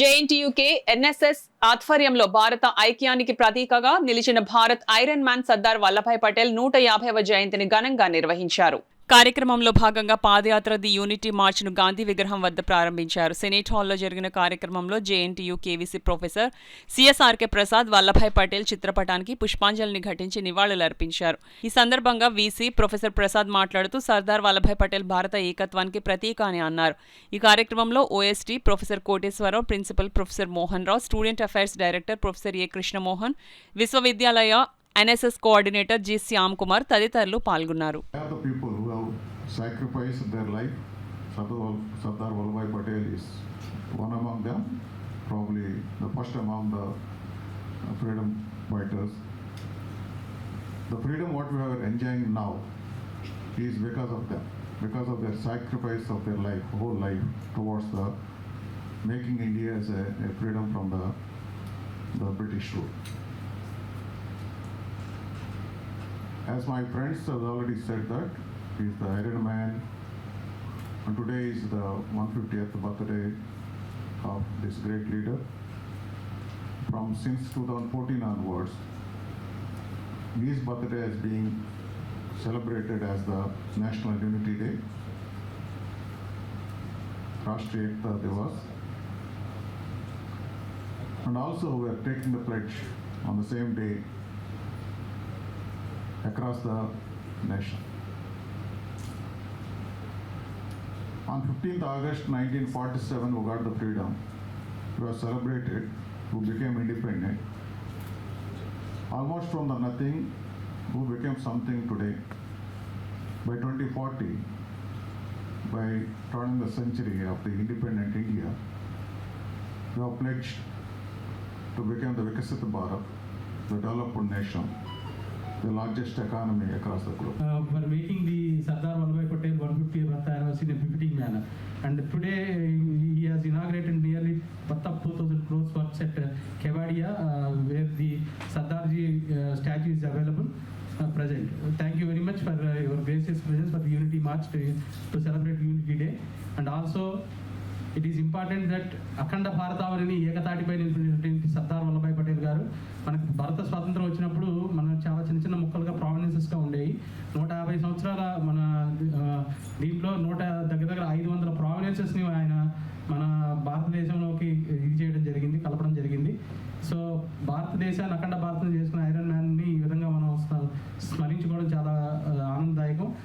JNTUK NSS ఆధ్వర్యంలో భారత ఐక్యానికి ప్రతీకగా నిలిచిన భారత్ ఐరన్ మ్యాన్ సర్దార్ వల్లభాయ్ పటేల్ 150వ జయంతిని ఘనంగా నిర్వహించారు. కార్యక్రమంలో భాగంగా పాదయాత్ర ది యూనిటీ మార్చ్ ను గాంధీ విగ్రహం వద్ద ప్రారంభించారు. సెనేట్ హాల్లో జరిగిన కార్యక్రమంలో JNTU KVC professor CSRK Prasad Vallabhbhai Patel చిత్రపటానికి పుష్పాంజలిని ఘటించి నివాళులర్పించారు. ఈ సందర్భంగా వీసీ ప్రొఫెసర్ ప్రసాద్ మాట్లాడుతూ సర్దార్ వల్లభాయ్ పటేల్ భారత ఏకత్వానికి ప్రతీక అని అన్నారు. ఈ కార్యక్రమంలో OST professor Koteswararao, principal professor Mohan Rao, student affairs director professor A Krishnamohan, విశ్వవిద్యాలయ NSS coordinator G Shyam Kumar తదితరులు పాల్గొన్నారు. Sardar Vallabhbhai Patel is one among them, probably the first among the freedom fighters. The freedom what we are enjoying now is because of them, because of their sacrifice of their life, whole life towards the making India as a freedom from the British rule. As my friends have already said that he is the Iron Man, and today is the 150th birthday of this great leader. Since 2014 onwards, his birthday is being celebrated as the National Unity Day, Rashtriya Ekta Divas, and also we are taking the pledge on the same day across the nation. On 15th August 1947, we got the freedom. We were celebrated, we became independent. Almost from the nothing, we became something today. By 2040, by turning the century of the independent India, we have pledged to become the Viksit Bharat, the developed nation, the largest economy across the globe. For making the Sardar Vallabhbhai Patel 150th birthday anniversary in a befitting manner. And today he has inaugurated nearly 2,000 crores worth at Kevadia, where the Sardarji statue is available present. Thank you very much for your gracious presence for the Unity March to celebrate Unity Day. And also it is important that అఖండ భారతావనిని ఏకతాటిపై నిలిపినటువంటి సర్దార్ వల్లభాయ్ పటేల్ గారు మనకు భారత స్వాతంత్రం వచ్చినప్పుడు మనం చాలా చిన్న చిన్న ముక్కలుగా ప్రావిన్సెస్గా ఉండేవి. 150 సంవత్సరాల మన దీంట్లో దగ్గర 500 ప్రావిన్సెస్ని ఆయన మన భారతదేశంలో